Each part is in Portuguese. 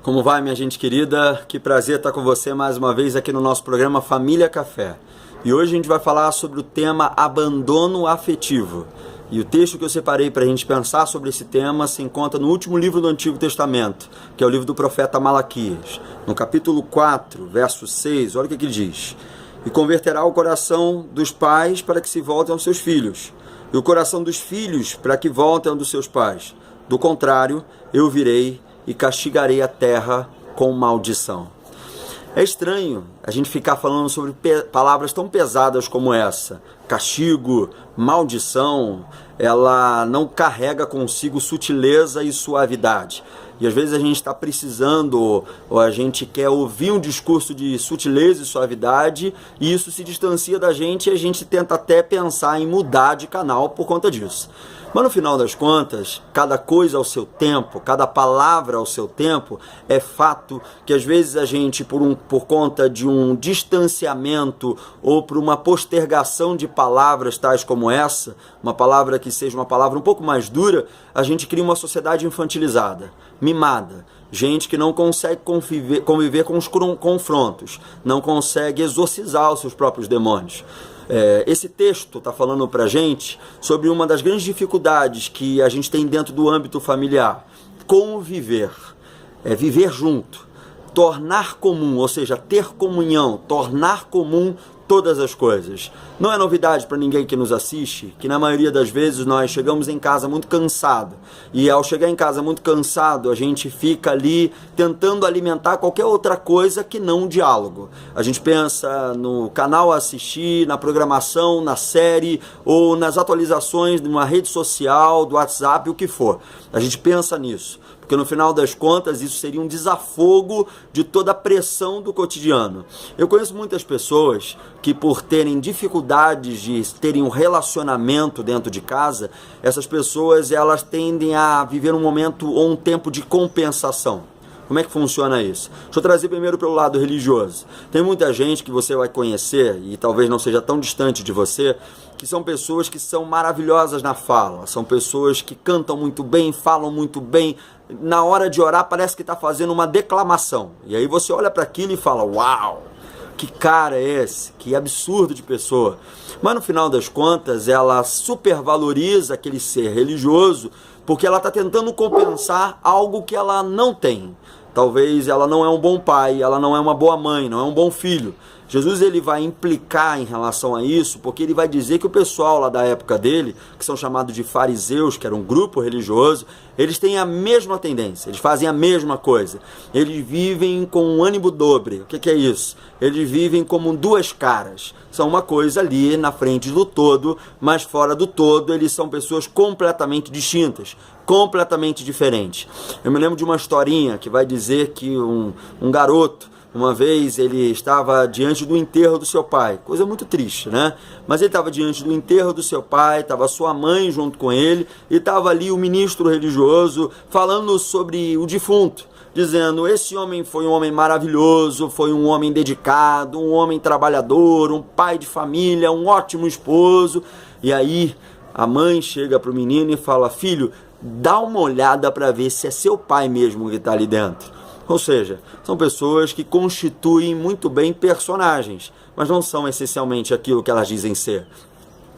Como vai, minha gente querida? Que prazer estar com você mais uma vez aqui no nosso programa Família Café. E hoje a gente vai falar sobre o tema abandono afetivo. E o texto que eu separei para a gente pensar sobre esse tema se encontra no último livro do Antigo Testamento, que é o livro do profeta Malaquias. No capítulo 4, verso 6, olha o que diz: "E converterá o coração dos pais para que se voltem aos seus filhos, e o coração dos filhos para que voltem dos seus pais. Do contrário, eu virei e castigarei a terra com maldição." É estranho a gente ficar falando sobre palavras tão pesadas como essa. Castigo, maldição, ela não carrega consigo sutileza e suavidade. E às vezes a gente está precisando, ou a gente quer ouvir um discurso de sutileza e suavidade, e isso se distancia da gente e a gente tenta até pensar em mudar de canal por conta disso. Mas no final das contas, cada coisa ao seu tempo, cada palavra ao seu tempo, é fato que às vezes a gente, por conta de um distanciamento ou por uma postergação de palavras tais como essa, uma palavra que seja uma palavra um pouco mais dura, a gente cria uma sociedade infantilizada, mimada. Gente que não consegue conviver com os confrontos, não consegue exorcizar os seus próprios demônios. Esse texto está falando para a gente sobre uma das grandes dificuldades que a gente tem dentro do âmbito familiar: conviver, viver junto, tornar comum, ou seja, ter comunhão, tornar comum todas as coisas. Não é novidade para ninguém que nos assiste que na maioria das vezes nós chegamos em casa muito cansado, e ao chegar em casa muito cansado a gente fica ali tentando alimentar qualquer outra coisa que não um diálogo. A gente pensa no canal a assistir, na programação, na série ou nas atualizações de uma rede social, do WhatsApp, o que for. A gente pensa nisso, porque no final das contas isso seria um desafogo de toda a pressão do cotidiano. Eu conheço muitas pessoas que, por terem dificuldades de terem um relacionamento dentro de casa, essas pessoas elas tendem a viver um momento ou um tempo de compensação. Como é que funciona isso? Deixa eu trazer primeiro pelo lado religioso. Tem muita gente que você vai conhecer, e talvez não seja tão distante de você, que são pessoas que são maravilhosas na fala, são pessoas que cantam muito bem, falam muito bem. Na hora de orar parece que está fazendo uma declamação. E aí você olha para aquilo e fala: uau, que cara é esse? Que absurdo de pessoa. Mas no final das contas ela supervaloriza aquele ser religioso porque ela está tentando compensar algo que ela não tem. Talvez ela não é um bom pai, ela não é uma boa mãe, não é um bom filho. Jesus ele vai implicar em relação a isso, porque ele vai dizer que o pessoal lá da época dele, que são chamados de fariseus, que era um grupo religioso, eles têm a mesma tendência, eles fazem a mesma coisa. Eles vivem com um ânimo dobre. O que é isso? Eles vivem como duas caras. São uma coisa ali na frente do todo, mas fora do todo eles são pessoas completamente distintas, completamente diferentes. Eu me lembro de uma historinha que vai dizer que um garoto, uma vez ele estava diante do enterro do seu pai, coisa muito triste, né? Mas ele estava diante do enterro do seu pai, estava sua mãe junto com ele, e estava ali o ministro religioso falando sobre o defunto, dizendo: esse homem foi um homem maravilhoso, foi um homem dedicado, um homem trabalhador, um pai de família, um ótimo esposo. E aí a mãe chega para o menino e fala: filho, dá uma olhada para ver se é seu pai mesmo que está ali dentro. Ou seja, são pessoas que constituem muito bem personagens, mas não são essencialmente aquilo que elas dizem ser.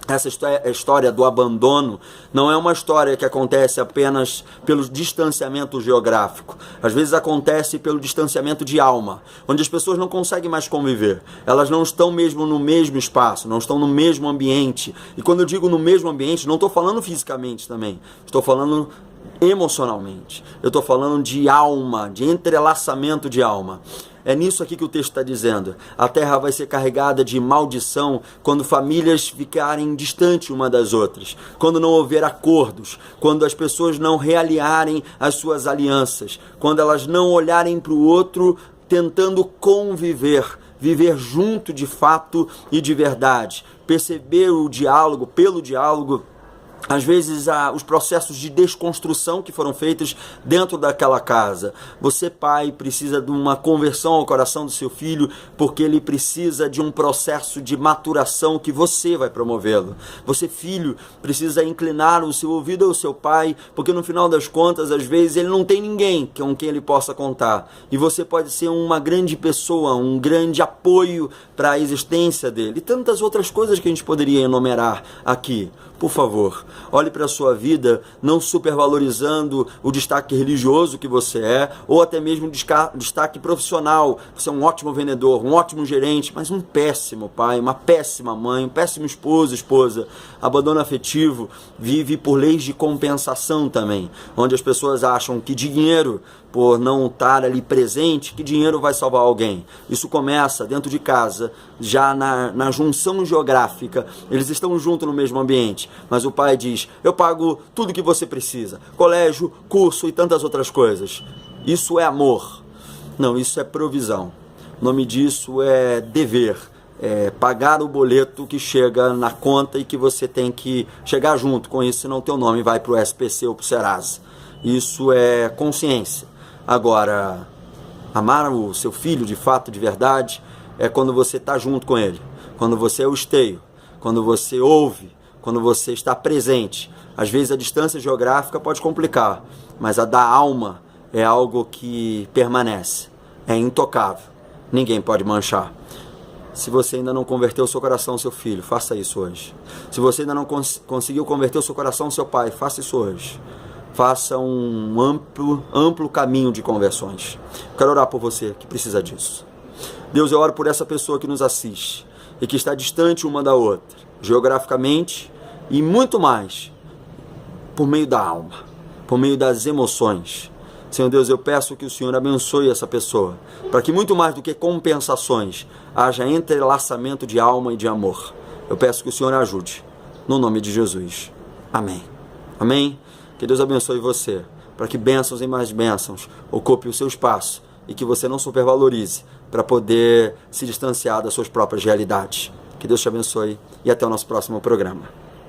Essa história do abandono não é uma história que acontece apenas pelo distanciamento geográfico. Às vezes acontece pelo distanciamento de alma, onde as pessoas não conseguem mais conviver. Elas não estão mesmo no mesmo espaço, não estão no mesmo ambiente. E quando eu digo no mesmo ambiente, não estou falando fisicamente também, estou falando emocionalmente. Eu estou falando de alma, de entrelaçamento de alma. É nisso aqui que o texto está dizendo. A terra vai ser carregada de maldição quando famílias ficarem distantes uma das outras, quando não houver acordos, quando as pessoas não realinharem as suas alianças, quando elas não olharem para o outro tentando conviver, viver junto de fato e de verdade, perceber o diálogo pelo diálogo Às vezes, os processos de desconstrução que foram feitos dentro daquela casa. Você, pai, precisa de uma conversão ao coração do seu filho, porque ele precisa de um processo de maturação que você vai promovê-lo. Você, filho, precisa inclinar o seu ouvido ao seu pai, porque no final das contas, às vezes, ele não tem ninguém com quem ele possa contar. E você pode ser uma grande pessoa, um grande apoio para a existência dele. E tantas outras coisas que a gente poderia enumerar aqui. Por favor, olhe para a sua vida não supervalorizando o destaque religioso que você é, ou até mesmo o destaque profissional. Você é um ótimo vendedor, um ótimo gerente, mas um péssimo pai, uma péssima mãe, um péssimo esposa. Abandono afetivo vive por leis de compensação também, onde as pessoas acham que dinheiro, por não estar ali presente, que dinheiro vai salvar alguém. Isso começa dentro de casa, já na junção geográfica. Eles estão juntos no mesmo ambiente, mas o pai diz: eu pago tudo que você precisa, colégio, curso e tantas outras coisas. Isso é amor? Não, isso é provisão. O nome disso é dever. É pagar o boleto que chega na conta e que você tem que chegar junto com isso, senão o teu nome vai para o SPC ou para o Serasa. Isso é consciência. Agora, amar o seu filho de fato, de verdade, é quando você está junto com ele, quando você é o esteio, quando você ouve, quando você está presente. Às vezes a distância geográfica pode complicar, mas a da alma é algo que permanece, é intocável, ninguém pode manchar. Se você ainda não converteu o seu coração ao seu filho, faça isso hoje. Se você ainda não conseguiu converter o seu coração ao seu pai, faça isso hoje. Faça um amplo caminho de conversões. Quero orar por você que precisa disso. Deus, eu oro por essa pessoa que nos assiste e que está distante uma da outra, geograficamente e muito mais, por meio da alma, por meio das emoções. Senhor Deus, eu peço que o Senhor abençoe essa pessoa, para que muito mais do que compensações, haja entrelaçamento de alma e de amor. Eu peço que o Senhor ajude, no nome de Jesus. Amém. Amém. Que Deus abençoe você, para que bênçãos e mais bênçãos ocupe o seu espaço e que você não supervalorize para poder se distanciar das suas próprias realidades. Que Deus te abençoe e até o nosso próximo programa.